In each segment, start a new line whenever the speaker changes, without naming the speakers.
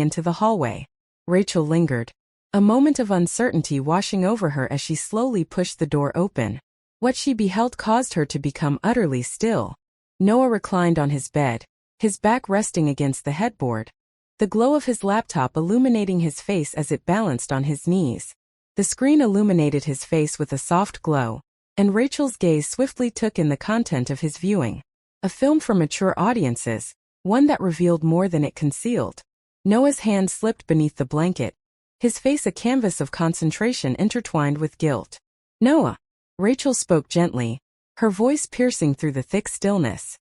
into the hallway. Rachel lingered, a moment of uncertainty washing over her as she slowly pushed the door open. What she beheld caused her to become utterly still. Noah reclined on his bed, his back resting against the headboard, the glow of his laptop illuminating his face as it balanced on his knees. The screen illuminated his face with a soft glow, and Rachel's gaze swiftly took in the content of his viewing. A film for mature audiences, one that revealed more than it concealed. Noah's hand slipped beneath the blanket, his face a canvas of concentration intertwined with guilt. "Noah," Rachel spoke gently, her voice piercing through the thick stillness.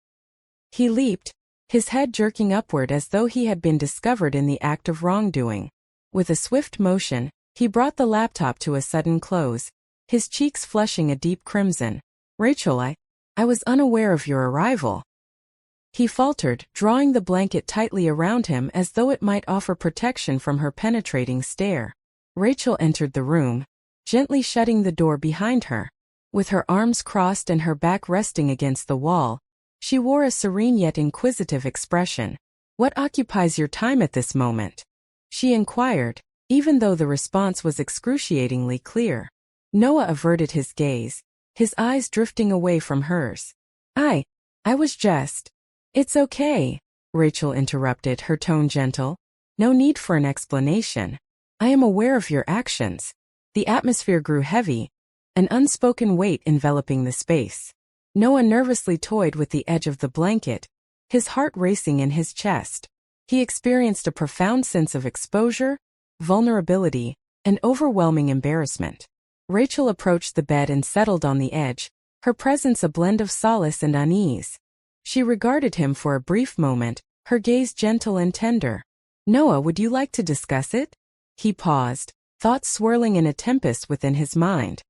He leaped, his head jerking upward as though he had been discovered in the act of wrongdoing. With a swift motion, he brought the laptop to a sudden close, his cheeks flushing a deep crimson. "Rachel, I was unaware of your arrival." He faltered, drawing the blanket tightly around him as though it might offer protection from her penetrating stare. Rachel entered the room, gently shutting the door behind her. With her arms crossed and her back resting against the wall, she wore a serene yet inquisitive expression. "What occupies your time at this moment?" she inquired, even though the response was excruciatingly clear. Noah averted his gaze, his eyes drifting away from hers. I was just..." "It's okay," Rachel interrupted, her tone gentle. "No need for an explanation. I am aware of your actions." The atmosphere grew heavy, an unspoken weight enveloping the space. Noah nervously toyed with the edge of the blanket, his heart racing in his chest. He experienced a profound sense of exposure, vulnerability, and overwhelming embarrassment. Rachel approached the bed and settled on the edge, her presence a blend of solace and unease. She regarded him for a brief moment, her gaze gentle and tender. "Noah, would you like to discuss it?" He paused, thoughts swirling in a tempest within his mind.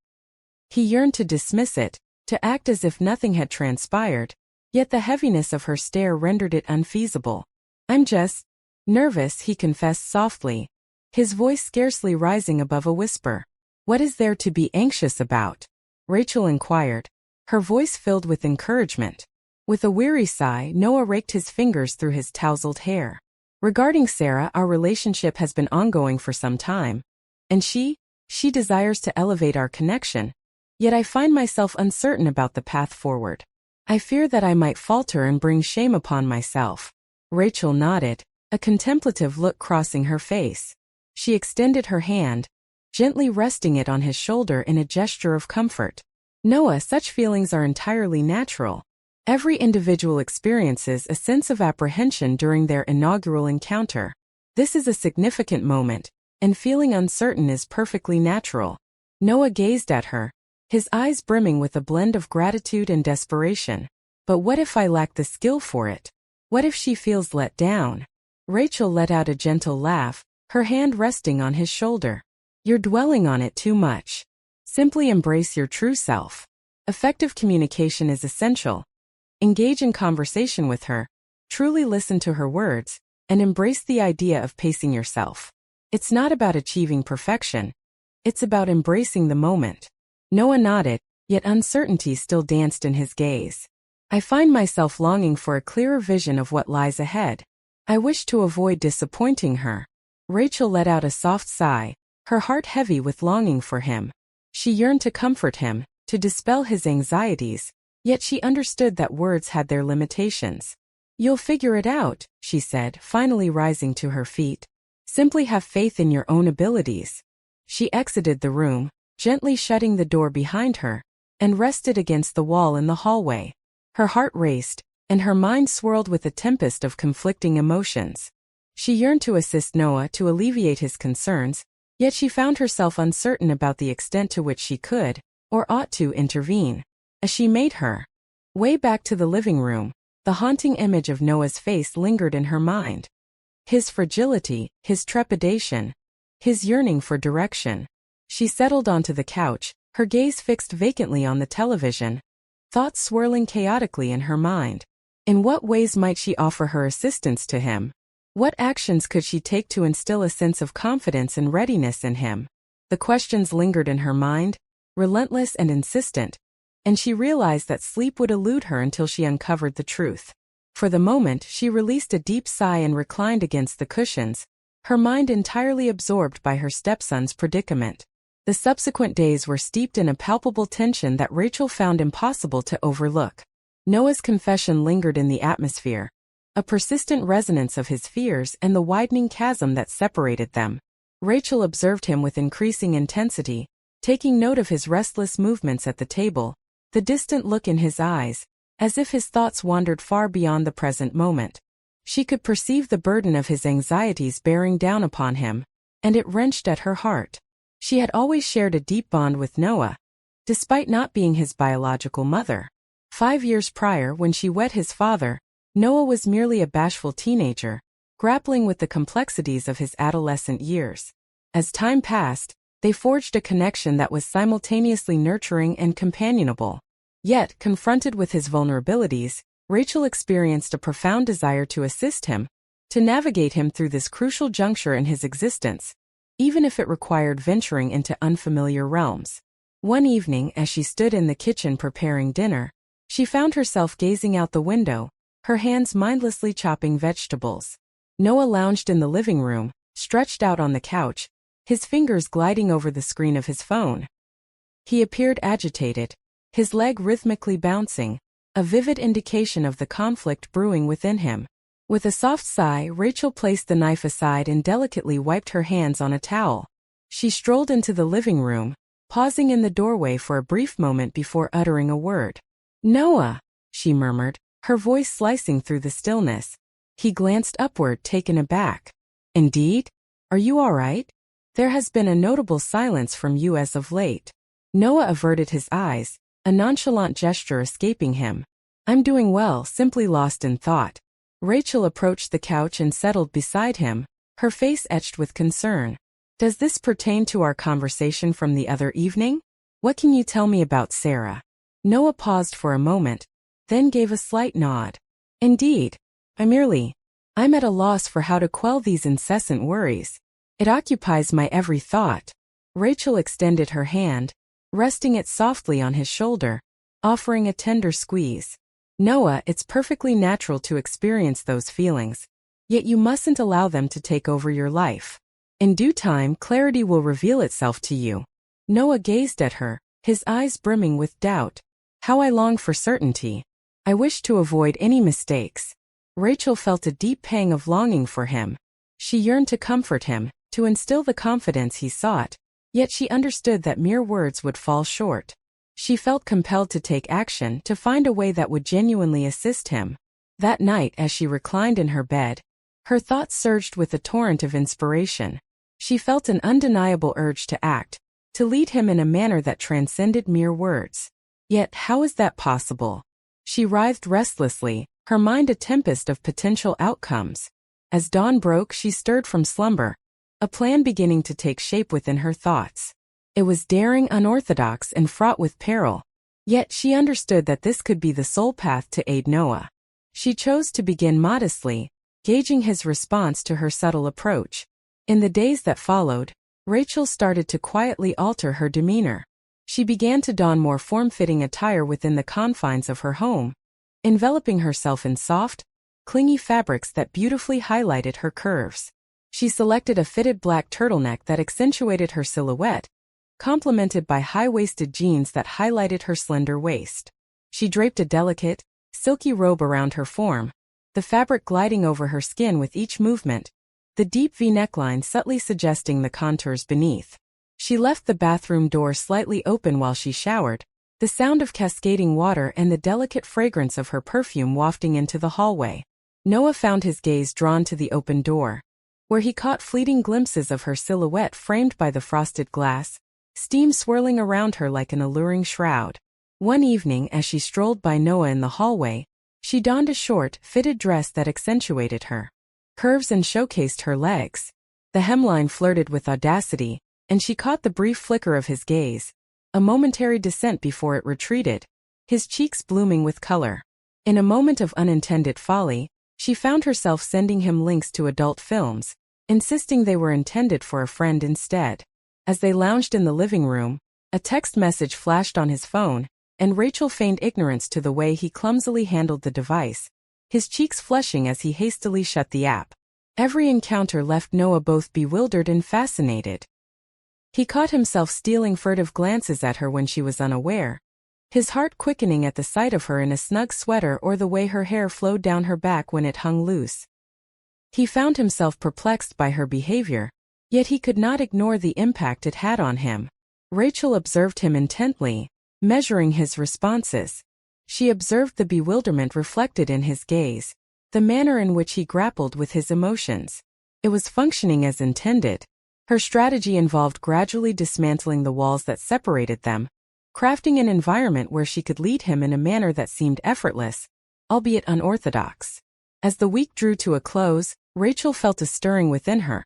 He yearned to dismiss it, to act as if nothing had transpired, yet the heaviness of her stare rendered it unfeasible. "I'm just nervous," he confessed softly, his voice scarcely rising above a whisper. "What is there to be anxious about?" Rachel inquired, her voice filled with encouragement. With a weary sigh, Noah raked his fingers through his tousled hair. "Regarding Sarah, our relationship has been ongoing for some time, and she desires to elevate our connection, yet I find myself uncertain about the path forward. I fear that I might falter and bring shame upon myself." Rachel nodded, a contemplative look crossing her face. She extended her hand, gently resting it on his shoulder in a gesture of comfort. "Noah, such feelings are entirely natural. Every individual experiences a sense of apprehension during their inaugural encounter. This is a significant moment, and feeling uncertain is perfectly natural." Noah gazed at her, his eyes brimming with a blend of gratitude and desperation. "But what if I lack the skill for it? What if she feels let down?" Rachel let out a gentle laugh, her hand resting on his shoulder. "You're dwelling on it too much. Simply embrace your true self. Effective communication is essential. Engage in conversation with her, truly listen to her words, and embrace the idea of pacing yourself. It's not about achieving perfection. It's about embracing the moment." Noah nodded, yet uncertainty still danced in his gaze. "I find myself longing for a clearer vision of what lies ahead. I wish to avoid disappointing her." Rachel let out a soft sigh, her heart heavy with longing for him. She yearned to comfort him, to dispel his anxieties, yet she understood that words had their limitations. "You'll figure it out," she said, finally rising to her feet. "Simply have faith in your own abilities." She exited the room, gently shutting the door behind her, and rested against the wall in the hallway. Her heart raced, and her mind swirled with a tempest of conflicting emotions. She yearned to assist Noah to alleviate his concerns, yet she found herself uncertain about the extent to which she could, or ought to, intervene. As she made her way back to the living room, the haunting image of Noah's face lingered in her mind. His fragility, his trepidation, his yearning for direction. She settled onto the couch, her gaze fixed vacantly on the television, thoughts swirling chaotically in her mind. In what ways might she offer her assistance to him? What actions could she take to instill a sense of confidence and readiness in him? The questions lingered in her mind, relentless and insistent, and she realized that sleep would elude her until she uncovered the truth. For the moment, she released a deep sigh and reclined against the cushions, her mind entirely absorbed by her stepson's predicament. The subsequent days were steeped in a palpable tension that Rachel found impossible to overlook. Noah's confession lingered in the atmosphere, a persistent resonance of his fears and the widening chasm that separated them. Rachel observed him with increasing intensity, taking note of his restless movements at the table, the distant look in his eyes, as if his thoughts wandered far beyond the present moment. She could perceive the burden of his anxieties bearing down upon him, and it wrenched at her heart. She had always shared a deep bond with Noah, despite not being his biological mother. 5 years prior, when she wed his father, Noah was merely a bashful teenager, grappling with the complexities of his adolescent years. As time passed, they forged a connection that was simultaneously nurturing and companionable. Yet, confronted with his vulnerabilities, Rachel experienced a profound desire to assist him, to navigate him through this crucial juncture in his existence, even if it required venturing into unfamiliar realms. One evening, as she stood in the kitchen preparing dinner, she found herself gazing out the window, her hands mindlessly chopping vegetables. Noah lounged in the living room, stretched out on the couch, his fingers gliding over the screen of his phone. He appeared agitated, his leg rhythmically bouncing, a vivid indication of the conflict brewing within him. With a soft sigh, Rachel placed the knife aside and delicately wiped her hands on a towel. She strolled into the living room, pausing in the doorway for a brief moment before uttering a word. "Noah," she murmured, her voice slicing through the stillness. He glanced upward, taken aback. "Indeed? Are you all right? There has been a notable silence from you as of late." Noah averted his eyes, a nonchalant gesture escaping him. "I'm doing well, simply lost in thought." Rachel approached the couch and settled beside him, her face etched with concern. "Does this pertain to our conversation from the other evening? What can you tell me about Sarah?" Noah paused for a moment, then gave a slight nod. "Indeed. I'm at a loss for how to quell these incessant worries. It occupies my every thought." Rachel extended her hand, resting it softly on his shoulder, offering a tender squeeze. "Noah, it's perfectly natural to experience those feelings. Yet you mustn't allow them to take over your life. In due time, clarity will reveal itself to you." Noah gazed at her, his eyes brimming with doubt. "How I long for certainty. I wish to avoid any mistakes." Rachel felt a deep pang of longing for him. She yearned to comfort him, to instill the confidence he sought, yet she understood that mere words would fall short. She felt compelled to take action, to find a way that would genuinely assist him. That night, as she reclined in her bed, her thoughts surged with a torrent of inspiration. She felt an undeniable urge to act, to lead him in a manner that transcended mere words. Yet, how is that possible? She writhed restlessly, her mind a tempest of potential outcomes. As dawn broke, she stirred from slumber, a plan beginning to take shape within her thoughts. It was daring, unorthodox, and fraught with peril. Yet she understood that this could be the sole path to aid Noah. She chose to begin modestly, gauging his response to her subtle approach. In the days that followed, Rachel started to quietly alter her demeanor. She began to don more form-fitting attire within the confines of her home, enveloping herself in soft, clingy fabrics that beautifully highlighted her curves. She selected a fitted black turtleneck that accentuated her silhouette, complemented by high-waisted jeans that highlighted her slender waist. She draped a delicate, silky robe around her form, the fabric gliding over her skin with each movement, the deep V neckline subtly suggesting the contours beneath. She left the bathroom door slightly open while she showered, the sound of cascading water and the delicate fragrance of her perfume wafting into the hallway. Noah found his gaze drawn to the open door, where he caught fleeting glimpses of her silhouette framed by the frosted glass, steam swirling around her like an alluring shroud. One evening, as she strolled by Noah in the hallway, she donned a short, fitted dress that accentuated her curves and showcased her legs. The hemline flirted with audacity, and she caught the brief flicker of his gaze, a momentary descent before it retreated, his cheeks blooming with color. In a moment of unintended folly, she found herself sending him links to adult films, insisting they were intended for a friend instead. As they lounged in the living room, a text message flashed on his phone, and Rachel feigned ignorance to the way he clumsily handled the device, his cheeks flushing as he hastily shut the app. Every encounter left Noah both bewildered and fascinated. He caught himself stealing furtive glances at her when she was unaware, his heart quickening at the sight of her in a snug sweater or the way her hair flowed down her back when it hung loose. He found himself perplexed by her behavior, yet he could not ignore the impact it had on him. Rachel observed him intently, measuring his responses. She observed the bewilderment reflected in his gaze, the manner in which he grappled with his emotions. It was functioning as intended. Her strategy involved gradually dismantling the walls that separated them, crafting an environment where she could lead him in a manner that seemed effortless, albeit unorthodox. As the week drew to a close, Rachel felt a stirring within her,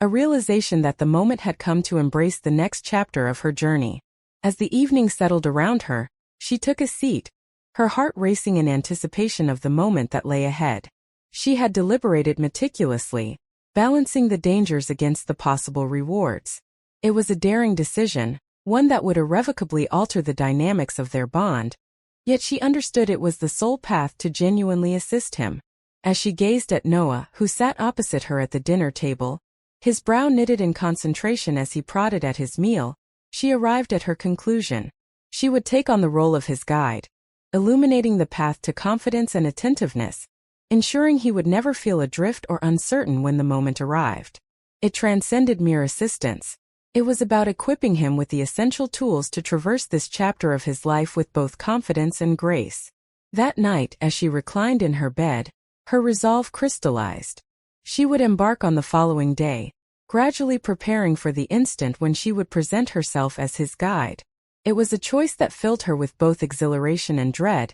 a realization that the moment had come to embrace the next chapter of her journey. As the evening settled around her, she took a seat, her heart racing in anticipation of the moment that lay ahead. She had deliberated meticulously, balancing the dangers against the possible rewards. It was a daring decision, one that would irrevocably alter the dynamics of their bond, yet she understood it was the sole path to genuinely assist him. As she gazed at Noah, who sat opposite her at the dinner table, his brow knitted in concentration as he prodded at his meal, she arrived at her conclusion. She would take on the role of his guide, illuminating the path to confidence and attentiveness, ensuring he would never feel adrift or uncertain when the moment arrived. It transcended mere assistance. It was about equipping him with the essential tools to traverse this chapter of his life with both confidence and grace. That night, as she reclined in her bed, her resolve crystallized. She would embark on the following day, gradually preparing for the instant when she would present herself as his guide. It was a choice that filled her with both exhilaration and dread,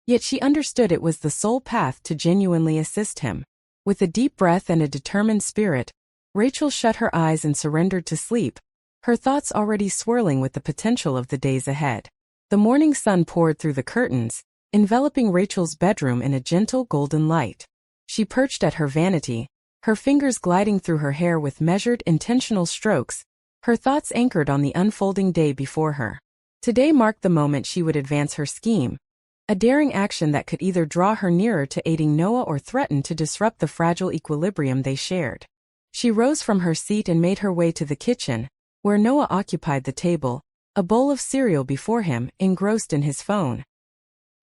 yet she understood it was the sole path to genuinely assist him. With a deep breath and a determined spirit, Rachel shut her eyes and surrendered to sleep, her thoughts already swirling with the potential of the days ahead. The morning sun poured through the curtains, enveloping Rachel's bedroom in a gentle golden light. She perched at her vanity, her fingers gliding through her hair with measured, intentional strokes, her thoughts anchored on the unfolding day before her. Today marked the moment she would advance her scheme, a daring action that could either draw her nearer to aiding Noah or threaten to disrupt the fragile equilibrium they shared. She rose from her seat and made her way to the kitchen, where Noah occupied the table, a bowl of cereal before him, engrossed in his phone.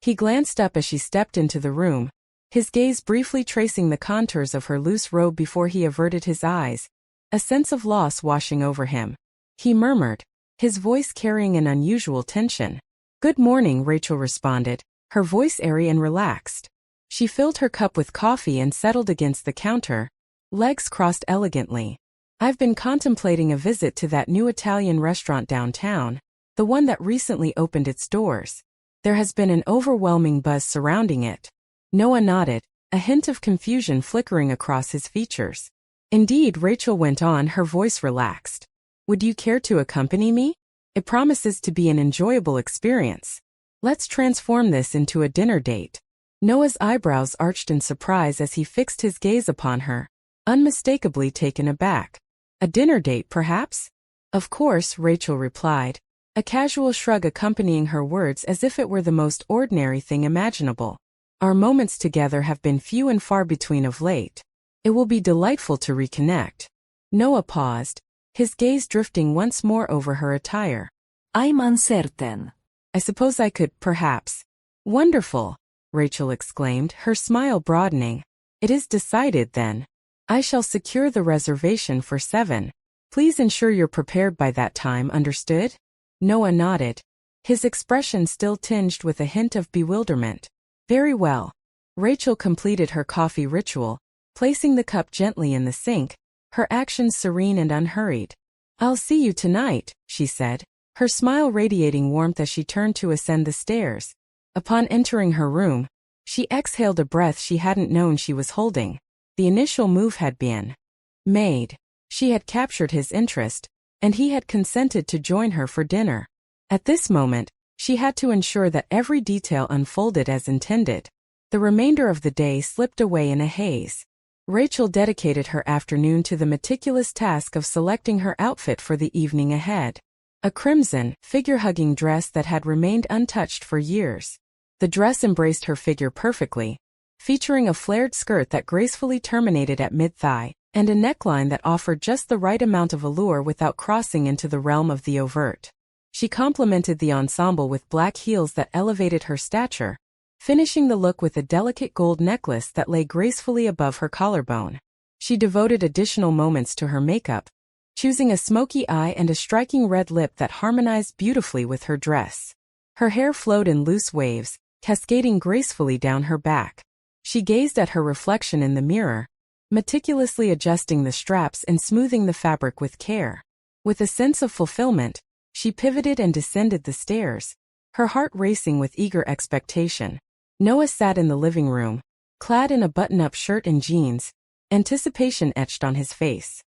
He glanced up as she stepped into the room, his gaze briefly tracing the contours of her loose robe before he averted his eyes, a sense of loss washing over him. He murmured, his voice carrying an unusual tension. "Good morning," Rachel responded, her voice airy and relaxed. She filled her cup with coffee and settled against the counter, legs crossed elegantly. "I've been contemplating a visit to that new Italian restaurant downtown, the one that recently opened its doors. There has been an overwhelming buzz surrounding it." Noah nodded, a hint of confusion flickering across his features. "Indeed," Rachel went on, her voice relaxed. "Would you care to accompany me? It promises to be an enjoyable experience. Let's transform this into a dinner date." Noah's eyebrows arched in surprise as he fixed his gaze upon her, unmistakably taken aback. "A dinner date, perhaps?" "Of course," Rachel replied, a casual shrug accompanying her words as if it were the most ordinary thing imaginable. "Our moments together have been few and far between of late. It will be delightful to reconnect." Noah paused, his gaze drifting once more over her attire. "I'm uncertain. I suppose I could, perhaps." "Wonderful," Rachel exclaimed, her smile broadening. "It is decided then. I shall secure the reservation for 7. Please ensure you're prepared by that time, understood?" Noah nodded, his expression still tinged with a hint of bewilderment. "Very well." Rachel completed her coffee ritual, placing the cup gently in the sink, her actions serene and unhurried. "I'll see you tonight," she said, her smile radiating warmth as she turned to ascend the stairs. Upon entering her room, she exhaled a breath she hadn't known she was holding. The initial move had been made. She had captured his interest, and he had consented to join her for dinner. At this moment, she had to ensure that every detail unfolded as intended. The remainder of the day slipped away in a haze. Rachel dedicated her afternoon to the meticulous task of selecting her outfit for the evening ahead. A crimson, figure-hugging dress that had remained untouched for years. The dress embraced her figure perfectly, featuring a flared skirt that gracefully terminated at mid-thigh, and a neckline that offered just the right amount of allure without crossing into the realm of the overt. She complemented the ensemble with black heels that elevated her stature, finishing the look with a delicate gold necklace that lay gracefully above her collarbone. She devoted additional moments to her makeup, choosing a smoky eye and a striking red lip that harmonized beautifully with her dress. Her hair flowed in loose waves, cascading gracefully down her back. She gazed at her reflection in the mirror, meticulously adjusting the straps and smoothing the fabric with care. With a sense of fulfillment, she pivoted and descended the stairs, her heart racing with eager expectation. Noah sat in the living room, clad in a button-up shirt and jeans, anticipation etched on his face.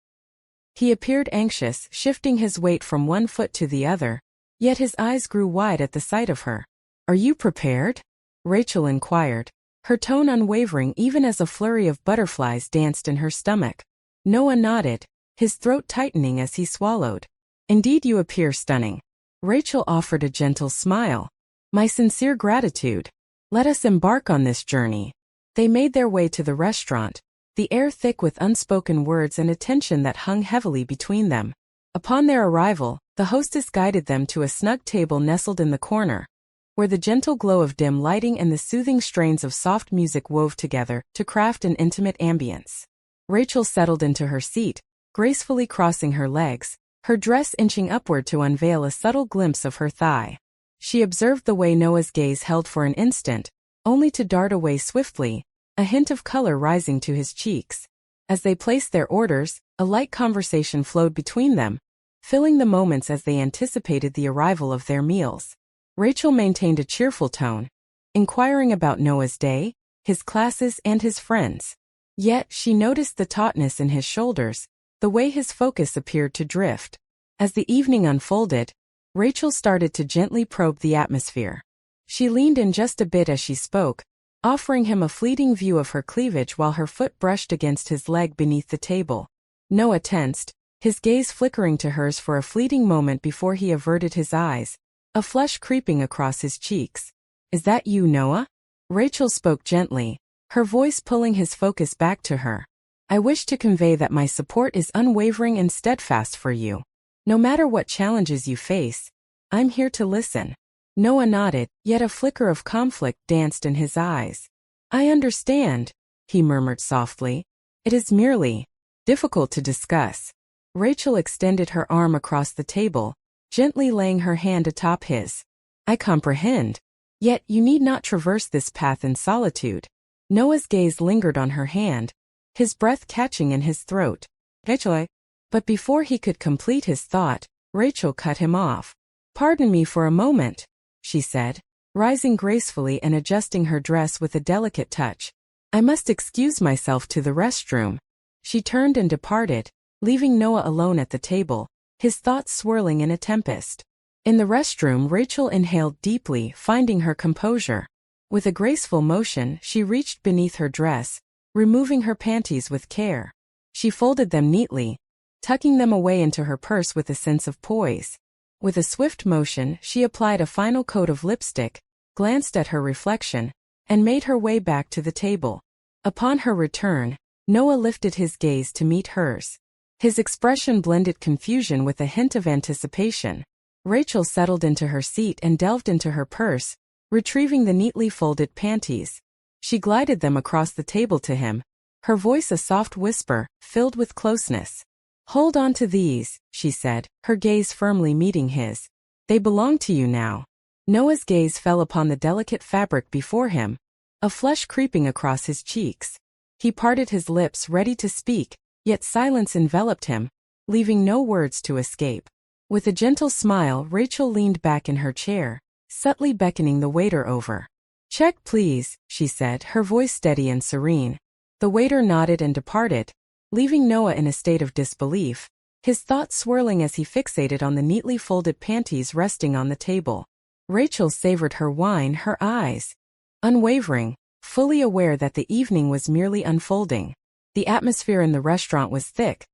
He appeared anxious, shifting his weight from one foot to the other, yet his eyes grew wide at the sight of her. "Are you prepared?" Rachel inquired, her tone unwavering even as a flurry of butterflies danced in her stomach. Noah nodded, his throat tightening as he swallowed. "Indeed, you appear stunning." Rachel offered a gentle smile. "My sincere gratitude. Let us embark on this journey." They made their way to the restaurant, the air thick with unspoken words and a tension that hung heavily between them. Upon their arrival, the hostess guided them to a snug table nestled in the corner, where the gentle glow of dim lighting and the soothing strains of soft music wove together to craft an intimate ambience. Rachel settled into her seat, gracefully crossing her legs, her dress inching upward to unveil a subtle glimpse of her thigh. She observed the way Noah's gaze held for an instant, only to dart away swiftly, a hint of color rising to his cheeks. As they placed their orders, a light conversation flowed between them, filling the moments as they anticipated the arrival of their meals. Rachel maintained a cheerful tone, inquiring about Noah's day, his classes, and his friends. Yet she noticed the tautness in his shoulders, the way his focus appeared to drift. As the evening unfolded, Rachel started to gently probe the atmosphere. She leaned in just a bit as she spoke, offering him a fleeting view of her cleavage while her foot brushed against his leg beneath the table. Noah tensed, his gaze flickering to hers for a fleeting moment before he averted his eyes, a flush creeping across his cheeks. "Is that you, Noah?" Rachel spoke gently, her voice pulling his focus back to her. "I wish to convey that my support is unwavering and steadfast for you. No matter what challenges you face, I'm here to listen." Noah nodded, yet a flicker of conflict danced in his eyes. "I understand," he murmured softly. "It is merely difficult to discuss." Rachel extended her arm across the table, gently laying her hand atop his. "I comprehend. Yet you need not traverse this path in solitude." Noah's gaze lingered on her hand, his breath catching in his throat. "Rachel." But before he could complete his thought, Rachel cut him off. "Pardon me for a moment," she said, rising gracefully and adjusting her dress with a delicate touch. "I must excuse myself to the restroom." She turned and departed, leaving Noah alone at the table, his thoughts swirling in a tempest. In the restroom, Rachel inhaled deeply, finding her composure. With a graceful motion, she reached beneath her dress, removing her panties with care. She folded them neatly, tucking them away into her purse with a sense of poise. With a swift motion, she applied a final coat of lipstick, glanced at her reflection, and made her way back to the table. Upon her return, Noah lifted his gaze to meet hers. His expression blended confusion with a hint of anticipation. Rachel settled into her seat and delved into her purse, retrieving the neatly folded panties. She glided them across the table to him, her voice a soft whisper, filled with closeness. "Hold on to these," she said, her gaze firmly meeting his. "They belong to you now." Noah's gaze fell upon the delicate fabric before him, a flush creeping across his cheeks. He parted his lips ready to speak, yet silence enveloped him, leaving no words to escape. With a gentle smile, Rachel leaned back in her chair, subtly beckoning the waiter over. "Check please," she said, her voice steady and serene. The waiter nodded and departed, leaving Noah in a state of disbelief, his thoughts swirling as he fixated on the neatly folded panties resting on the table. Rachel savored her wine, her eyes unwavering, fully aware that the evening was merely unfolding. The atmosphere in the restaurant was thick,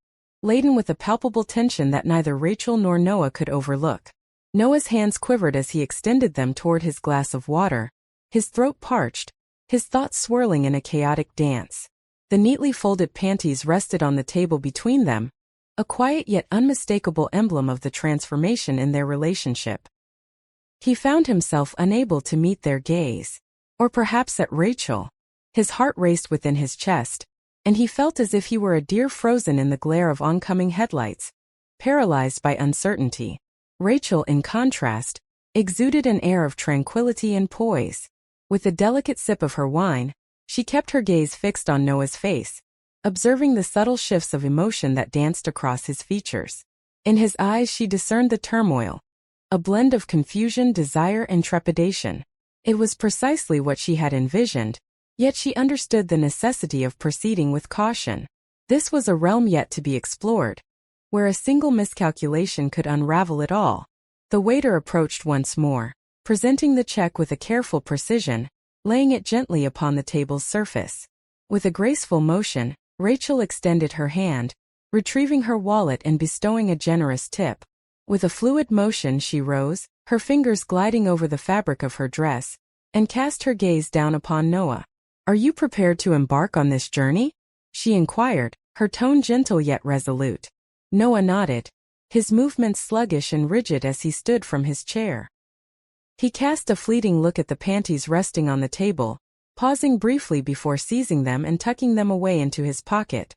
laden with a palpable tension that neither Rachel nor Noah could overlook. Noah's hands quivered as he extended them toward his glass of water, his throat parched, his thoughts swirling in a chaotic dance. The neatly folded panties rested on the table between them, a quiet yet unmistakable emblem of the transformation in their relationship. He found himself unable to meet their gaze. Or perhaps at Rachel. His heart raced within his chest, and he felt as if he were a deer frozen in the glare of oncoming headlights, paralyzed by uncertainty. Rachel, in contrast, exuded an air of tranquility and poise. With a delicate sip of her wine, she kept her gaze fixed on Noah's face, observing the subtle shifts of emotion that danced across his features. In his eyes she discerned the turmoil, a blend of confusion, desire, and trepidation. It was precisely what she had envisioned, yet she understood the necessity of proceeding with caution. This was a realm yet to be explored, where a single miscalculation could unravel it all. The waiter approached once more, presenting the check with a careful precision, laying it gently upon the table's surface. With a graceful motion, Rachel extended her hand, retrieving her wallet and bestowing a generous tip. With a fluid motion she rose, her fingers gliding over the fabric of her dress, and cast her gaze down upon Noah. "Are you prepared to embark on this journey?" she inquired, her tone gentle yet resolute. Noah nodded, his movements sluggish and rigid as he stood from his chair. He cast a fleeting look at the panties resting on the table, pausing briefly before seizing them and tucking them away into his pocket.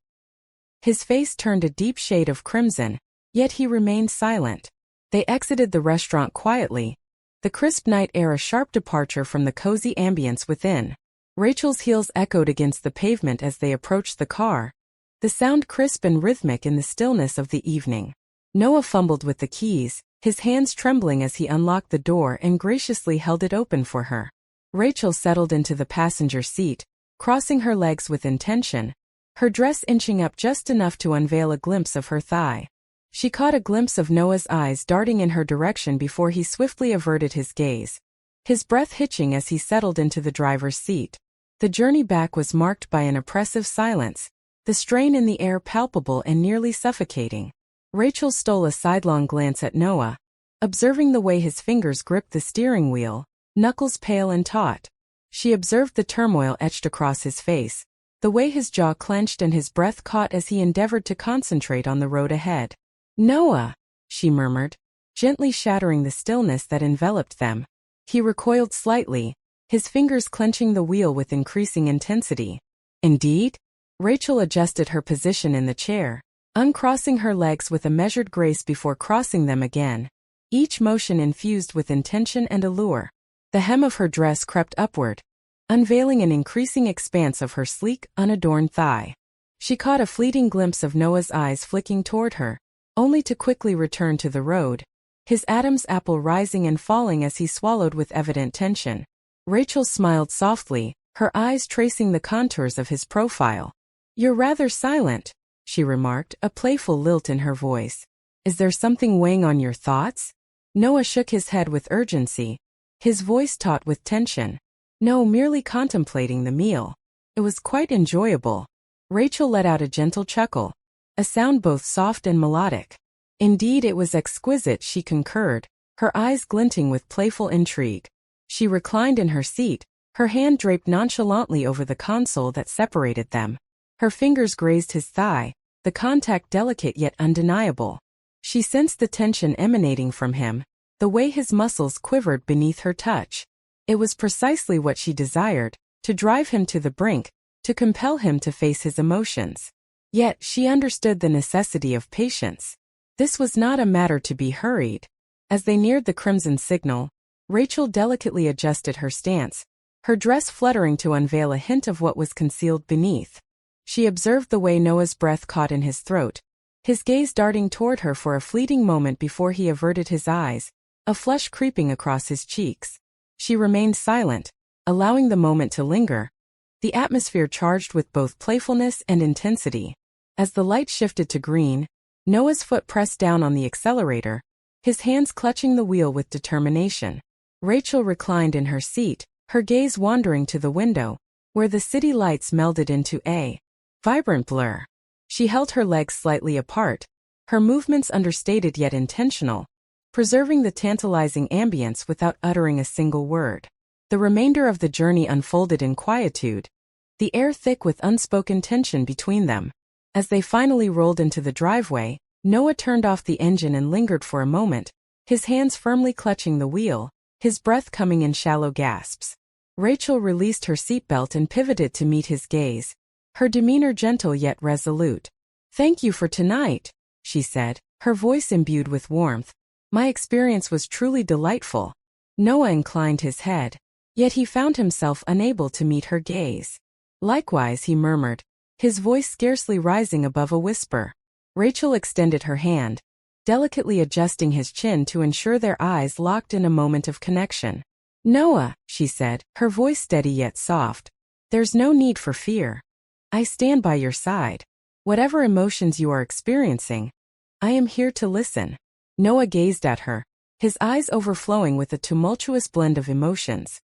His face turned a deep shade of crimson, yet he remained silent. They exited the restaurant quietly, the crisp night air a sharp departure from the cozy ambience within. Rachel's heels echoed against the pavement as they approached the car, the sound crisp and rhythmic in the stillness of the evening. Noah fumbled with the keys, his hands trembling as he unlocked the door and graciously held it open for her. Rachel settled into the passenger seat, crossing her legs with intention, her dress inching up just enough to unveil a glimpse of her thigh. She caught a glimpse of Noah's eyes darting in her direction before he swiftly averted his gaze, his breath hitching as he settled into the driver's seat. The journey back was marked by an oppressive silence, the strain in the air palpable and nearly suffocating. Rachel stole a sidelong glance at Noah, observing the way his fingers gripped the steering wheel, knuckles pale and taut. She observed the turmoil etched across his face, the way his jaw clenched and his breath caught as he endeavored to concentrate on the road ahead. "Noah," she murmured, gently shattering the stillness that enveloped them. He recoiled slightly, his fingers clenching the wheel with increasing intensity. "Indeed?" Rachel adjusted her position in the chair, uncrossing her legs with a measured grace before crossing them again, each motion infused with intention and allure. The hem of her dress crept upward, unveiling an increasing expanse of her sleek, unadorned thigh. She caught a fleeting glimpse of Noah's eyes flicking toward her, only to quickly return to the road, his Adam's apple rising and falling as he swallowed with evident tension. Rachel smiled softly, her eyes tracing the contours of his profile. "You're rather silent," she remarked, a playful lilt in her voice. "Is there something weighing on your thoughts?" Noah shook his head with urgency, his voice taut with tension. "No, merely contemplating the meal. It was quite enjoyable." Rachel let out a gentle chuckle, a sound both soft and melodic. "Indeed, it was exquisite," she concurred, her eyes glinting with playful intrigue. She reclined in her seat, her hand draped nonchalantly over the console that separated them. Her fingers grazed his thigh, the contact delicate yet undeniable. She sensed the tension emanating from him, the way his muscles quivered beneath her touch. It was precisely what she desired, to drive him to the brink, to compel him to face his emotions. Yet she understood the necessity of patience. This was not a matter to be hurried. As they neared the crimson signal, Rachel delicately adjusted her stance, her dress fluttering to unveil a hint of what was concealed beneath. She observed the way Noah's breath caught in his throat, his gaze darting toward her for a fleeting moment before he averted his eyes, a flush creeping across his cheeks. She remained silent, allowing the moment to linger, the atmosphere charged with both playfulness and intensity. As the light shifted to green, Noah's foot pressed down on the accelerator, his hands clutching the wheel with determination. Rachel reclined in her seat, her gaze wandering to the window, where the city lights melded into a vibrant blur. She held her legs slightly apart, her movements understated yet intentional, preserving the tantalizing ambience without uttering a single word. The remainder of the journey unfolded in quietude, the air thick with unspoken tension between them. As they finally rolled into the driveway, Noah turned off the engine and lingered for a moment, his hands firmly clutching the wheel, his breath coming in shallow gasps. Rachel released her seatbelt and pivoted to meet his gaze, her demeanor gentle yet resolute. "Thank you for tonight," she said, her voice imbued with warmth. "My experience was truly delightful." Noah inclined his head, yet he found himself unable to meet her gaze. "Likewise," he murmured, his voice scarcely rising above a whisper. Rachel extended her hand, delicately adjusting his chin to ensure their eyes locked in a moment of connection. "Noah," she said, her voice steady yet soft, "there's no need for fear. I stand by your side. Whatever emotions you are experiencing, I am here to listen." Noah gazed at her, his eyes overflowing with a tumultuous blend of emotions.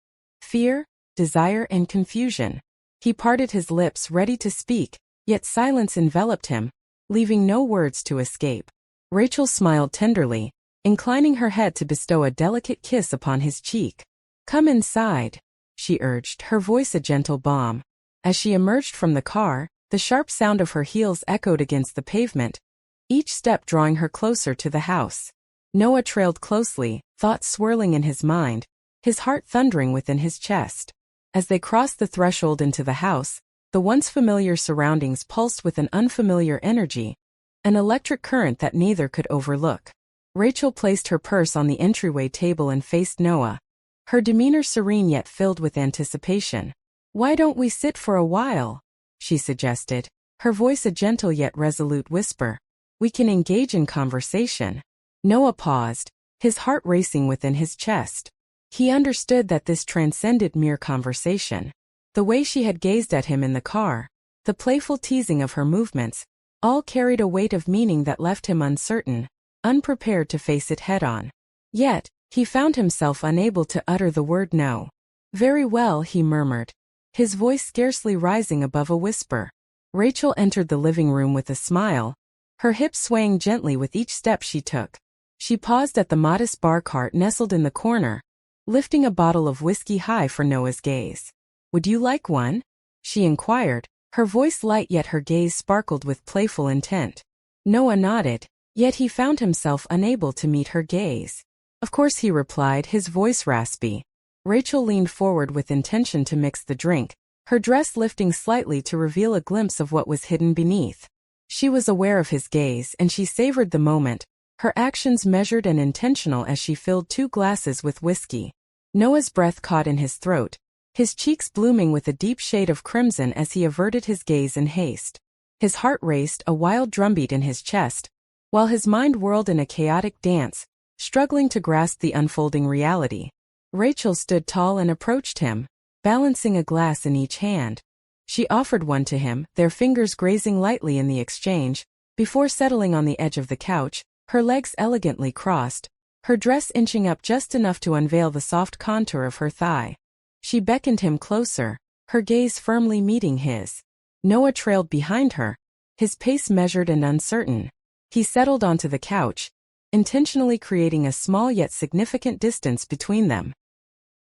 Fear, desire, and confusion. He parted his lips ready to speak, yet silence enveloped him, leaving no words to escape. Rachel smiled tenderly, inclining her head to bestow a delicate kiss upon his cheek. "Come inside," she urged, her voice a gentle balm. As she emerged from the car, the sharp sound of her heels echoed against the pavement, each step drawing her closer to the house. Noah trailed closely, thoughts swirling in his mind, his heart thundering within his chest. As they crossed the threshold into the house, the once familiar surroundings pulsed with an unfamiliar energy, an electric current that neither could overlook. Rachel placed her purse on the entryway table and faced Noah, her demeanor serene yet filled with anticipation. "Why don't we sit for a while?" she suggested, her voice a gentle yet resolute whisper. "We can engage in conversation." Noah paused, his heart racing within his chest. He understood that this transcended mere conversation. The way she had gazed at him in the car, the playful teasing of her movements, all carried a weight of meaning that left him uncertain, unprepared to face it head-on. Yet, he found himself unable to utter the word no. "Very well," he murmured, his voice scarcely rising above a whisper. Rachel entered the living room with a smile, her hips swaying gently with each step she took. She paused at the modest bar cart nestled in the corner, lifting a bottle of whiskey high for Noah's gaze. "Would you like one?" she inquired, her voice light yet her gaze sparkled with playful intent. Noah nodded, yet he found himself unable to meet her gaze. "Of course," he replied, his voice raspy. Rachel leaned forward with intention to mix the drink, her dress lifting slightly to reveal a glimpse of what was hidden beneath. She was aware of his gaze and she savored the moment, her actions measured and intentional as she filled 2 glasses with whiskey. Noah's breath caught in his throat, his cheeks blooming with a deep shade of crimson as he averted his gaze in haste. His heart raced, a wild drumbeat in his chest, while his mind whirled in a chaotic dance, struggling to grasp the unfolding reality. Rachel stood tall and approached him, balancing a glass in each hand. She offered one to him, their fingers grazing lightly in the exchange, before settling on the edge of the couch, her legs elegantly crossed, her dress inching up just enough to unveil the soft contour of her thigh. She beckoned him closer, her gaze firmly meeting his. Noah trailed behind her, his pace measured and uncertain. He settled onto the couch, intentionally creating a small yet significant distance between them.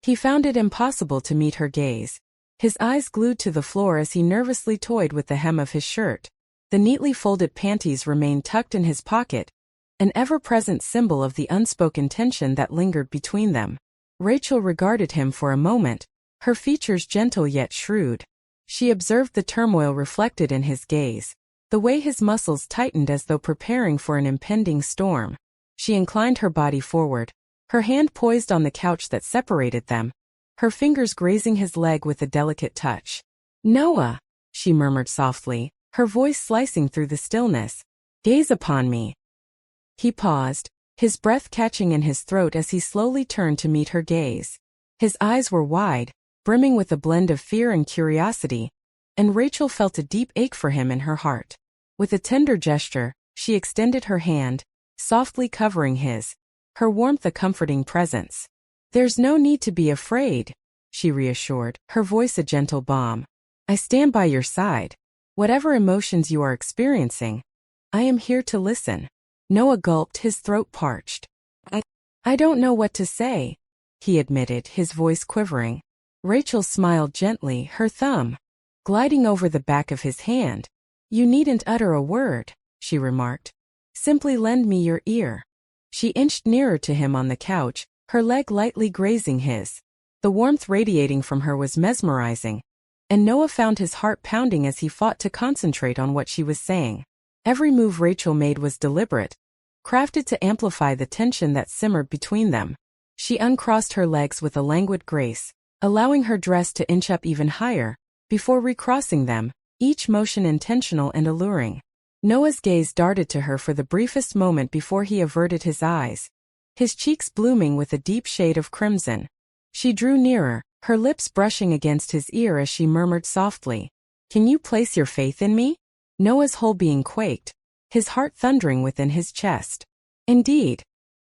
He found it impossible to meet her gaze, his eyes glued to the floor as he nervously toyed with the hem of his shirt. The neatly folded panties remained tucked in his pocket, an ever-present symbol of the unspoken tension that lingered between them. Rachel regarded him for a moment, her features gentle yet shrewd. She observed the turmoil reflected in his gaze, the way his muscles tightened as though preparing for an impending storm. She inclined her body forward, her hand poised on the couch that separated them, her fingers grazing his leg with a delicate touch. "Noah," she murmured softly, her voice slicing through the stillness. "Gaze upon me." He paused, his breath catching in his throat as he slowly turned to meet her gaze. His eyes were wide, brimming with a blend of fear and curiosity, and Rachel felt a deep ache for him in her heart. With a tender gesture, she extended her hand, softly covering his, her warmth a comforting presence. "There's no need to be afraid," she reassured, her voice a gentle balm. "I stand by your side. Whatever emotions you are experiencing, I am here to listen." Noah gulped, his throat parched. I don't know what to say," he admitted, his voice quivering. Rachel smiled gently, her thumb gliding over the back of his hand. You needn't utter a word, she remarked. Simply lend me your ear. She inched nearer to him on the couch, her leg lightly grazing his. The warmth radiating from her was mesmerizing, and Noah found his heart pounding as he fought to concentrate on what she was saying. Every move Rachel made was deliberate, crafted to amplify the tension that simmered between them. She uncrossed her legs with a languid grace, allowing her dress to inch up even higher, before recrossing them, each motion intentional and alluring. Noah's gaze darted to her for the briefest moment before he averted his eyes, his cheeks blooming with a deep shade of crimson. She drew nearer, her lips brushing against his ear as she murmured softly, "Can you place your faith in me?" Noah's whole being quaked, his heart thundering within his chest. "Indeed,"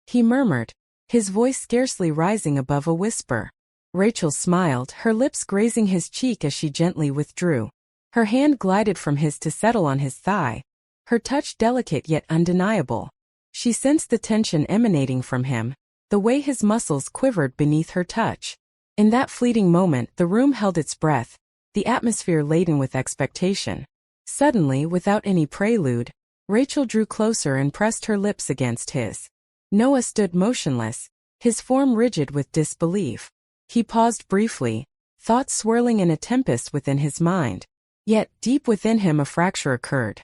he murmured, his voice scarcely rising above a whisper. Rachel smiled, her lips grazing his cheek as she gently withdrew. Her hand glided from his to settle on his thigh, her touch delicate yet undeniable. She sensed the tension emanating from him, the way his muscles quivered beneath her touch. In that fleeting moment, the room held its breath, the atmosphere laden with expectation. Suddenly, without any prelude, Rachel drew closer and pressed her lips against his. Noah stood motionless, his form rigid with disbelief. He paused briefly, thoughts swirling in a tempest within his mind. Yet, deep within him a fracture occurred.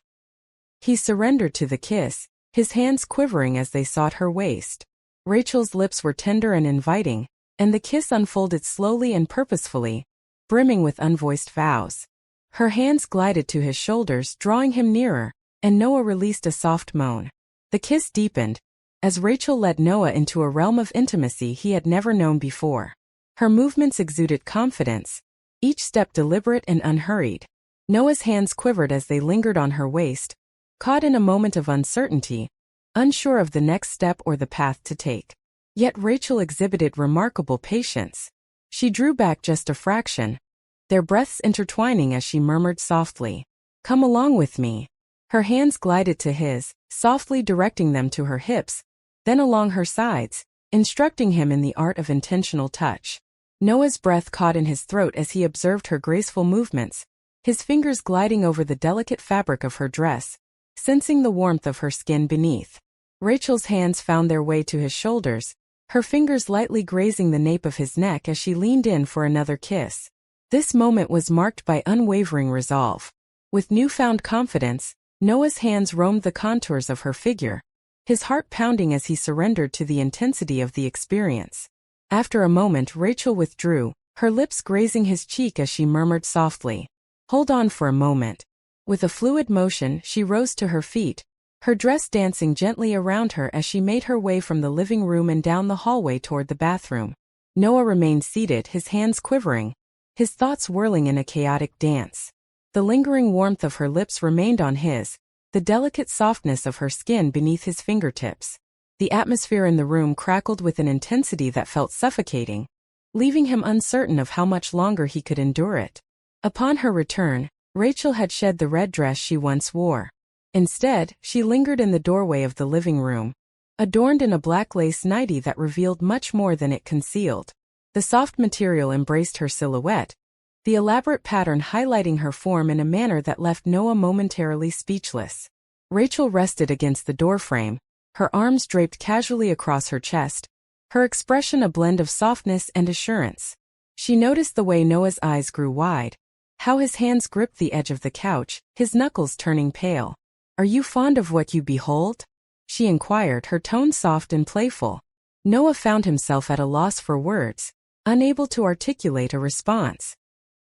He surrendered to the kiss, his hands quivering as they sought her waist. Rachel's lips were tender and inviting, and the kiss unfolded slowly and purposefully, brimming with unvoiced vows. Her hands glided to his shoulders, drawing him nearer, and Noah released a soft moan. The kiss deepened, as Rachel led Noah into a realm of intimacy he had never known before. Her movements exuded confidence, each step deliberate and unhurried. Noah's hands quivered as they lingered on her waist, caught in a moment of uncertainty, unsure of the next step or the path to take. Yet Rachel exhibited remarkable patience. She drew back just a fraction, their breaths intertwining as she murmured softly, "Come along with me." Her hands glided to his, softly directing them to her hips, then along her sides, instructing him in the art of intentional touch. Noah's breath caught in his throat as he observed her graceful movements, his fingers gliding over the delicate fabric of her dress, sensing the warmth of her skin beneath. Rachel's hands found their way to his shoulders, her fingers lightly grazing the nape of his neck as she leaned in for another kiss. This moment was marked by unwavering resolve. With newfound confidence, Noah's hands roamed the contours of her figure, his heart pounding as he surrendered to the intensity of the experience. After a moment, Rachel withdrew, her lips grazing his cheek as she murmured softly, "Hold on for a moment." With a fluid motion, she rose to her feet, her dress dancing gently around her as she made her way from the living room and down the hallway toward the bathroom. Noah remained seated, his hands quivering, his thoughts whirling in a chaotic dance. The lingering warmth of her lips remained on his, the delicate softness of her skin beneath his fingertips. The atmosphere in the room crackled with an intensity that felt suffocating, leaving him uncertain of how much longer he could endure it. Upon her return, Rachel had shed the red dress she once wore. Instead, she lingered in the doorway of the living room, adorned in a black lace nightie that revealed much more than it concealed. The soft material embraced her silhouette, the elaborate pattern highlighting her form in a manner that left Noah momentarily speechless. Rachel rested against the doorframe, her arms draped casually across her chest, her expression a blend of softness and assurance. She noticed the way Noah's eyes grew wide, how his hands gripped the edge of the couch, his knuckles turning pale. "Are you fond of what you behold?" she inquired, her tone soft and playful. Noah found himself at a loss for words, unable to articulate a response.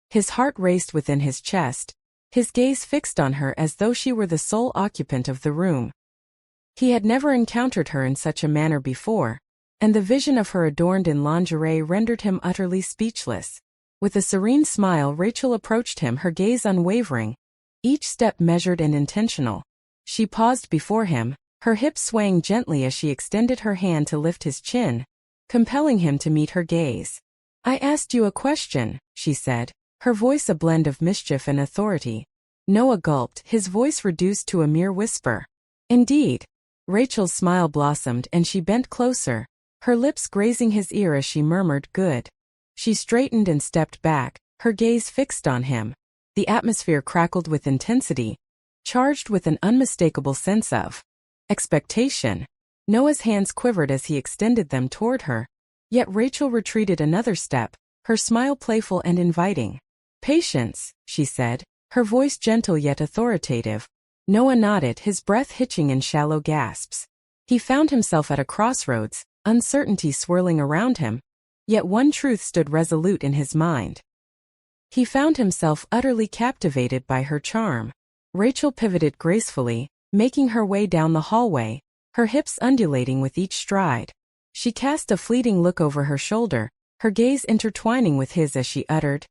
His heart raced within his chest, his gaze fixed on her as though she were the sole occupant of the room. He had never encountered her in such a manner before, and the vision of her adorned in lingerie rendered him utterly speechless. With a serene smile, Rachel approached him, her gaze unwavering, each step measured and intentional. She paused before him, her hips swaying gently as she extended her hand to lift his chin, compelling him to meet her gaze. "I asked you a question," she said, her voice a blend of mischief and authority. Noah gulped, his voice reduced to a mere whisper. "Indeed." Rachel's smile blossomed and she bent closer, her lips grazing his ear as she murmured, "Good." She straightened and stepped back, her gaze fixed on him. The atmosphere crackled with intensity, charged with an unmistakable sense of expectation. Noah's hands quivered as he extended them toward her, yet Rachel retreated another step, her smile playful and inviting. "Patience," she said, her voice gentle yet authoritative. Noah nodded, his breath hitching in shallow gasps. He found himself at a crossroads, uncertainty swirling around him, yet one truth stood resolute in his mind. He found himself utterly captivated by her charm. Rachel pivoted gracefully, making her way down the hallway, her hips undulating with each stride. She cast a fleeting look over her shoulder, her gaze intertwining with his as she uttered,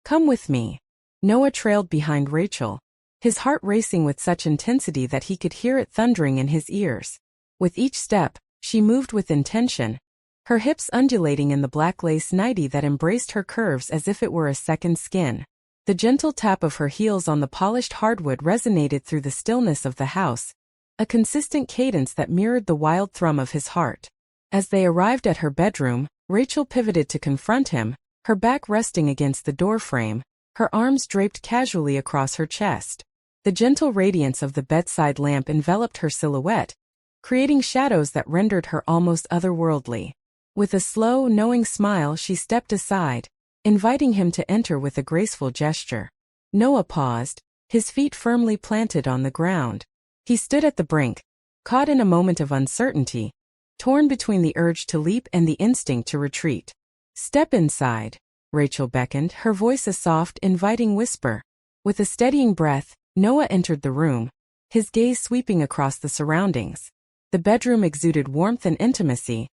"Come with me." Noah trailed behind Rachel, his heart racing with such intensity that he could hear it thundering in his ears. With each step, she moved with intention, her hips undulating in the black lace nightie that embraced her curves as if it were a second skin. The gentle tap of her heels on the polished hardwood resonated through the stillness of the house, a consistent cadence that mirrored the wild thrum of his heart. As they arrived at her bedroom, Rachel pivoted to confront him, her back resting against the doorframe, her arms draped casually across her chest. The gentle radiance of the bedside lamp enveloped her silhouette, creating shadows that rendered her almost otherworldly. With a slow, knowing smile, she stepped aside, inviting him to enter with a graceful gesture. Noah paused, his feet firmly planted on the ground. He stood at the brink, caught in a moment of uncertainty, torn between the urge to leap and the instinct to retreat. "Step inside," Rachel beckoned, her voice a soft, inviting whisper. With a steadying breath, Noah entered the room, his gaze sweeping across the surroundings. The bedroom exuded warmth and intimacy,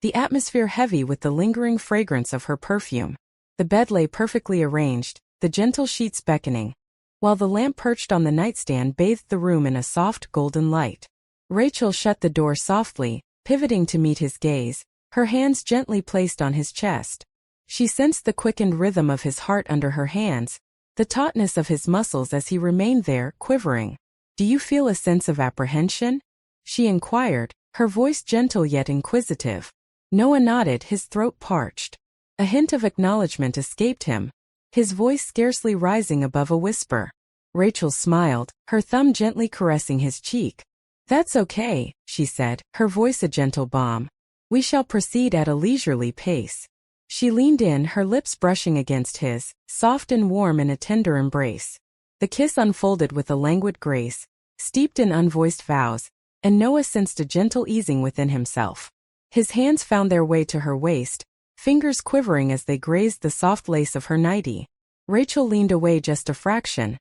the atmosphere heavy with the lingering fragrance of her perfume. The bed lay perfectly arranged, the gentle sheets beckoning, while the lamp perched on the nightstand bathed the room in a soft golden light. Rachel shut the door softly, pivoting to meet his gaze, her hands gently placed on his chest. She sensed the quickened rhythm of his heart under her hands, the tautness of his muscles as he remained there, quivering. "Do you feel a sense of apprehension?" she inquired, her voice gentle yet inquisitive. Noah nodded, his throat parched. A hint of acknowledgement escaped him, his voice scarcely rising above a whisper. Rachel smiled, her thumb gently caressing his cheek. "That's okay," she said, her voice a gentle balm. "We shall proceed at a leisurely pace." She leaned in, her lips brushing against his, soft and warm in a tender embrace. The kiss unfolded with a languid grace, steeped in unvoiced vows, and Noah sensed a gentle easing within himself. His hands found their way to her waist, fingers quivering as they grazed the soft lace of her nightie. Rachel leaned away just a fraction,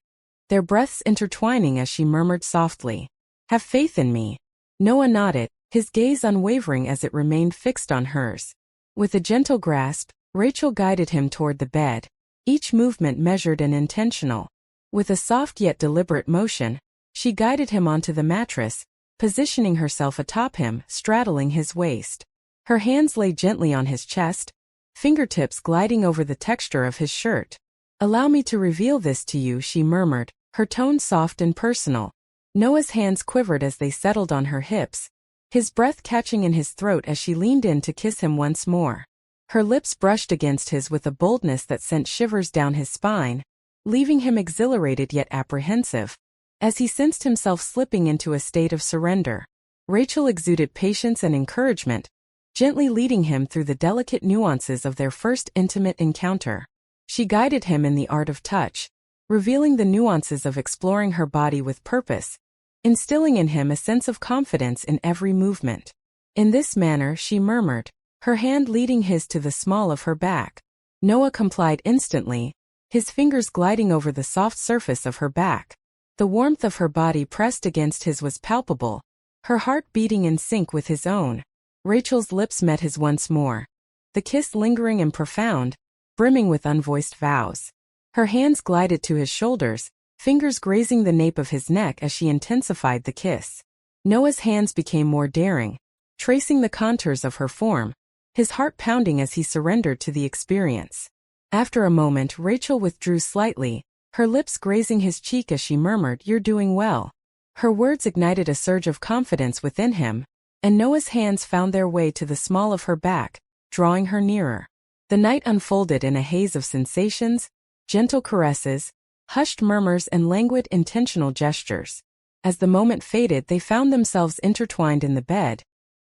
their breaths intertwining as she murmured softly, "Have faith in me." Noah nodded, his gaze unwavering as it remained fixed on hers. With a gentle grasp, Rachel guided him toward the bed, each movement measured and intentional. With a soft yet deliberate motion, she guided him onto the mattress, positioning herself atop him, straddling his waist. Her hands lay gently on his chest, fingertips gliding over the texture of his shirt. "Allow me to reveal this to you," she murmured, her tone soft and personal. Noah's hands quivered as they settled on her hips, his breath catching in his throat as she leaned in to kiss him once more. Her lips brushed against his with a boldness that sent shivers down his spine, leaving him exhilarated yet apprehensive, as he sensed himself slipping into a state of surrender. Rachel exuded patience and encouragement, gently leading him through the delicate nuances of their first intimate encounter. She guided him in the art of touch, revealing the nuances of exploring her body with purpose, instilling in him a sense of confidence in every movement. In this manner, she murmured, her hand leading his to the small of her back. Noah complied instantly, his fingers gliding over the soft surface of her back. The warmth of her body pressed against his was palpable, her heart beating in sync with his own. Rachel's lips met his once more, the kiss lingering and profound, brimming with unvoiced vows. Her hands glided to his shoulders, fingers grazing the nape of his neck as she intensified the kiss. Noah's hands became more daring, tracing the contours of her form, his heart pounding as he surrendered to the experience. After a moment, Rachel withdrew slightly, her lips grazing his cheek as she murmured, "You're doing well." Her words ignited a surge of confidence within him, and Noah's hands found their way to the small of her back, drawing her nearer. The night unfolded in a haze of sensations, gentle caresses, hushed murmurs and languid intentional gestures. As the moment faded, they found themselves intertwined in the bed,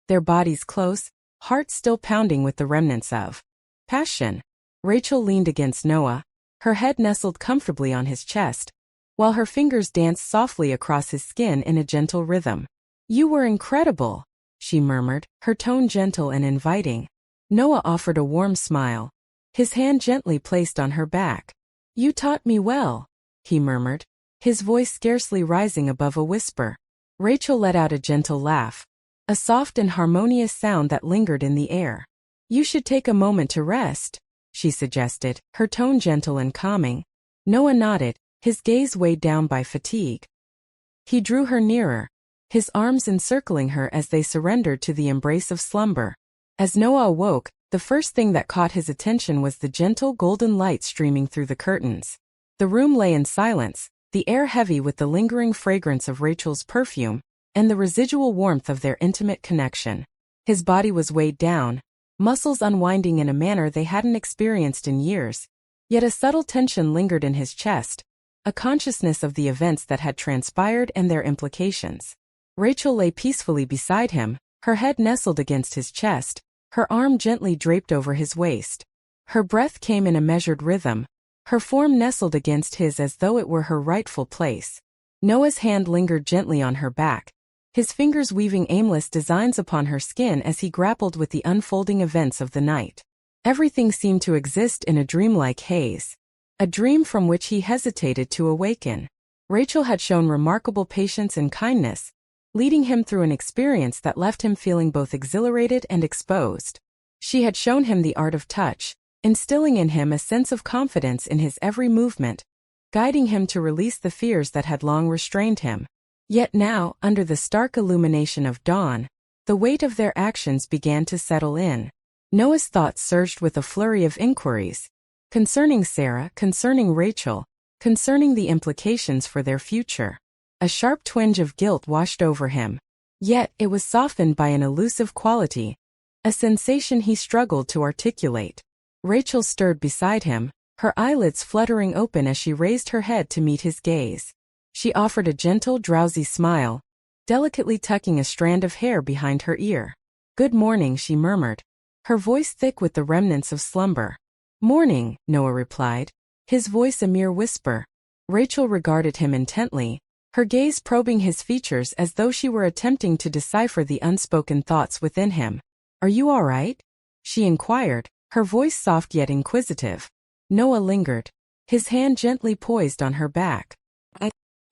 their bodies close, hearts still pounding with the remnants of passion. Rachel leaned against Noah, her head nestled comfortably on his chest, while her fingers danced softly across his skin in a gentle rhythm. "You were incredible," she murmured, her tone gentle and inviting. Noah offered a warm smile, his hand gently placed on her back. "You taught me well," he murmured, his voice scarcely rising above a whisper. Rachel let out a gentle laugh, a soft and harmonious sound that lingered in the air. "You should take a moment to rest," she suggested, her tone gentle and calming. Noah nodded, his gaze weighed down by fatigue. He drew her nearer, his arms encircling her as they surrendered to the embrace of slumber. As Noah awoke, the first thing that caught his attention was the gentle golden light streaming through the curtains. The room lay in silence, the air heavy with the lingering fragrance of Rachel's perfume, and the residual warmth of their intimate connection. His body was weighed down, muscles unwinding in a manner they hadn't experienced in years, yet a subtle tension lingered in his chest, a consciousness of the events that had transpired and their implications. Rachel lay peacefully beside him, her head nestled against his chest, her arm gently draped over his waist. Her breath came in a measured rhythm, her form nestled against his as though it were her rightful place. Noah's hand lingered gently on her back, his fingers weaving aimless designs upon her skin as he grappled with the unfolding events of the night. Everything seemed to exist in a dreamlike haze, a dream from which he hesitated to awaken. Rachel had shown remarkable patience and kindness, leading him through an experience that left him feeling both exhilarated and exposed. She had shown him the art of touch, instilling in him a sense of confidence in his every movement, guiding him to release the fears that had long restrained him. Yet now, under the stark illumination of dawn, the weight of their actions began to settle in. Noah's thoughts surged with a flurry of inquiries, concerning Sarah, concerning Rachel, concerning the implications for their future. A sharp twinge of guilt washed over him, yet it was softened by an elusive quality, a sensation he struggled to articulate. Rachel stirred beside him, her eyelids fluttering open as she raised her head to meet his gaze. She offered a gentle, drowsy smile, delicately tucking a strand of hair behind her ear. "Good morning," she murmured, her voice thick with the remnants of slumber. "Morning," Noah replied, his voice a mere whisper. Rachel regarded him intently, her gaze probing his features as though she were attempting to decipher the unspoken thoughts within him. "Are you all right?" she inquired, her voice soft yet inquisitive. Noah lingered, his hand gently poised on her back.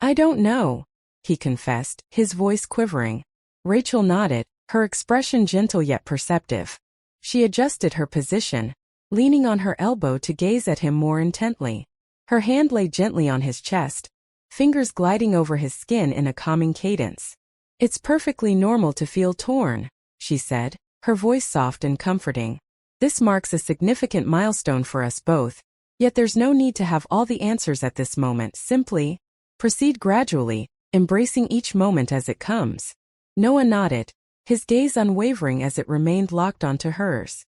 I don't know," he confessed, his voice quivering. Rachel nodded, her expression gentle yet perceptive. She adjusted her position, leaning on her elbow to gaze at him more intently. Her hand lay gently on his chest, fingers gliding over his skin in a calming cadence. "It's perfectly normal to feel torn," she said, her voice soft and comforting. "This marks a significant milestone for us both, yet there's no need to have all the answers at this moment. Simply proceed gradually, embracing each moment as it comes." Noah nodded, his gaze unwavering as it remained locked onto hers.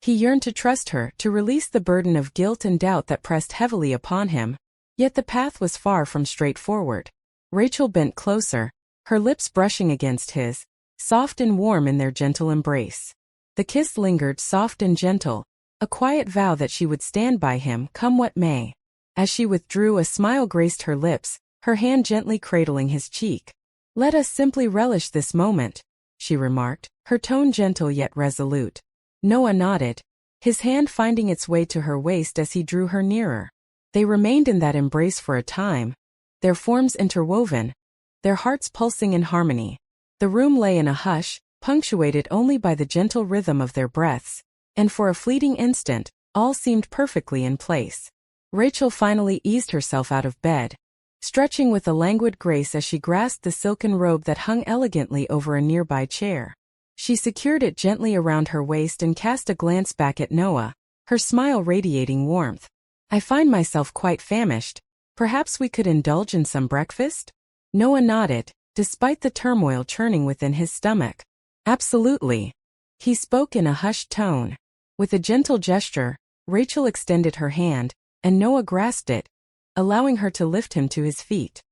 He yearned to trust her, to release the burden of guilt and doubt that pressed heavily upon him, yet the path was far from straightforward. Rachel bent closer, her lips brushing against his, soft and warm in their gentle embrace. The kiss lingered soft and gentle, a quiet vow that she would stand by him, come what may. As she withdrew, a smile graced her lips, her hand gently cradling his cheek. "Let us simply relish this moment," she remarked, her tone gentle yet resolute. Noah nodded, his hand finding its way to her waist as he drew her nearer. They remained in that embrace for a time, their forms interwoven, their hearts pulsing in harmony. The room lay in a hush, punctuated only by the gentle rhythm of their breaths, and for a fleeting instant, all seemed perfectly in place. Rachel finally eased herself out of bed, stretching with a languid grace as she grasped the silken robe that hung elegantly over a nearby chair. She secured it gently around her waist and cast a glance back at Noah, her smile radiating warmth. "I find myself quite famished. Perhaps we could indulge in some breakfast?" Noah nodded, despite the turmoil churning within his stomach. Absolutely. He spoke in a hushed tone. With a gentle gesture, Rachel extended her hand, and Noah grasped it, allowing her to lift him to his feet.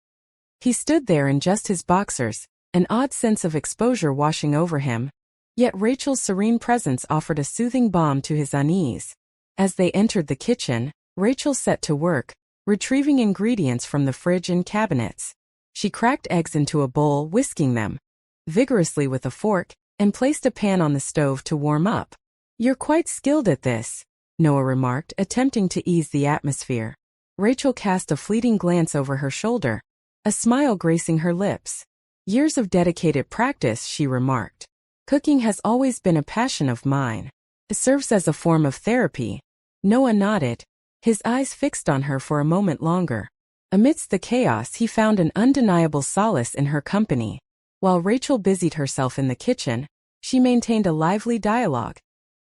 He stood there in just his boxers, an odd sense of exposure washing over him, yet Rachel's serene presence offered a soothing balm to his unease. As they entered the kitchen, Rachel set to work, retrieving ingredients from the fridge and cabinets. She cracked eggs into a bowl, whisking them vigorously with a fork, and placed a pan on the stove to warm up. "You're quite skilled at this," Noah remarked, attempting to ease the atmosphere. Rachel cast a fleeting glance over her shoulder, a smile gracing her lips. "Years of dedicated practice," she remarked. "Cooking has always been a passion of mine. It serves as a form of therapy." Noah nodded, his eyes fixed on her for a moment longer. Amidst the chaos, he found an undeniable solace in her company. While Rachel busied herself in the kitchen, she maintained a lively dialogue,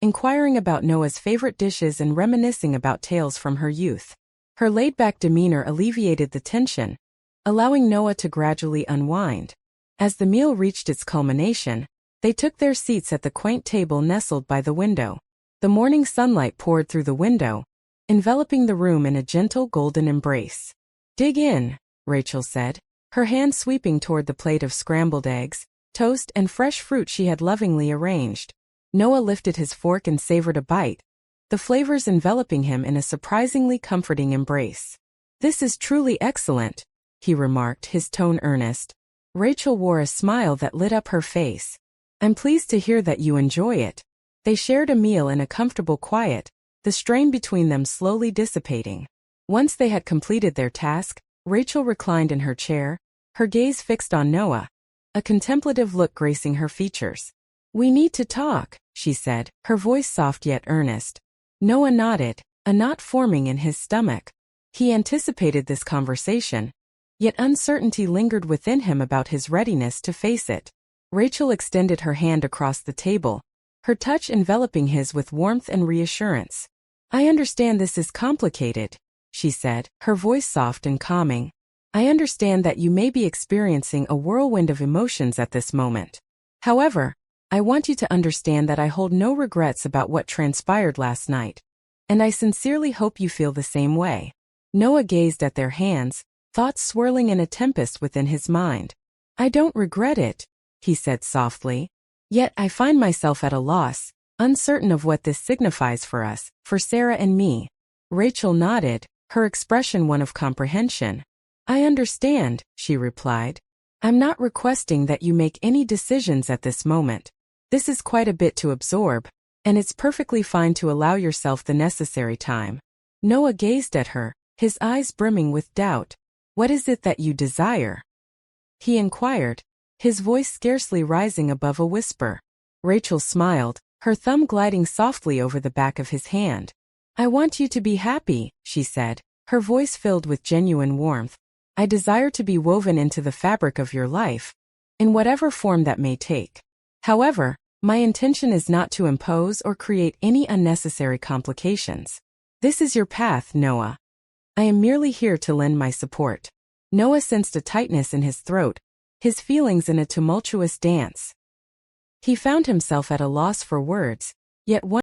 inquiring about Noah's favorite dishes and reminiscing about tales from her youth. Her laid-back demeanor alleviated the tension, allowing Noah to gradually unwind. As the meal reached its culmination, they took their seats at the quaint table nestled by the window. The morning sunlight poured through the window, enveloping the room in a gentle golden embrace. "Dig in," Rachel said, her hand sweeping toward the plate of scrambled eggs, toast, and fresh fruit she had lovingly arranged. Noah lifted his fork and savored a bite, the flavors enveloping him in a surprisingly comforting embrace. "This is truly excellent," he remarked, his tone earnest. Rachel wore a smile that lit up her face. "I'm pleased to hear that you enjoy it." They shared a meal in a comfortable quiet, the strain between them slowly dissipating. Once they had completed their task, Rachel reclined in her chair, her gaze fixed on Noah, a contemplative look gracing her features. "We need to talk," she said, her voice soft yet earnest. Noah nodded, a knot forming in his stomach. He anticipated this conversation, yet uncertainty lingered within him about his readiness to face it. Rachel extended her hand across the table, her touch enveloping his with warmth and reassurance. "I understand this is complicated," she said, her voice soft and calming. "I understand that you may be experiencing a whirlwind of emotions at this moment. However, I want you to understand that I hold no regrets about what transpired last night, and I sincerely hope you feel the same way." Noah gazed at their hands, thoughts swirling in a tempest within his mind. "I don't regret it," he said softly. "Yet I find myself at a loss, uncertain of what this signifies for us, for Sarah and me." Rachel nodded, her expression one of comprehension. "I understand," she replied. "I'm not requesting that you make any decisions at this moment. This is quite a bit to absorb, and it's perfectly fine to allow yourself the necessary time." Noah gazed at her, his eyes brimming with doubt. "What is it that you desire?" he inquired, his voice scarcely rising above a whisper. Rachel smiled, her thumb gliding softly over the back of his hand. "I want you to be happy," she said, her voice filled with genuine warmth. "I desire to be woven into the fabric of your life, in whatever form that may take. However, my intention is not to impose or create any unnecessary complications. This is your path, Noah. I am merely here to lend my support." Noah sensed a tightness in his throat, his feelings in a tumultuous dance. He found himself at a loss for words, yet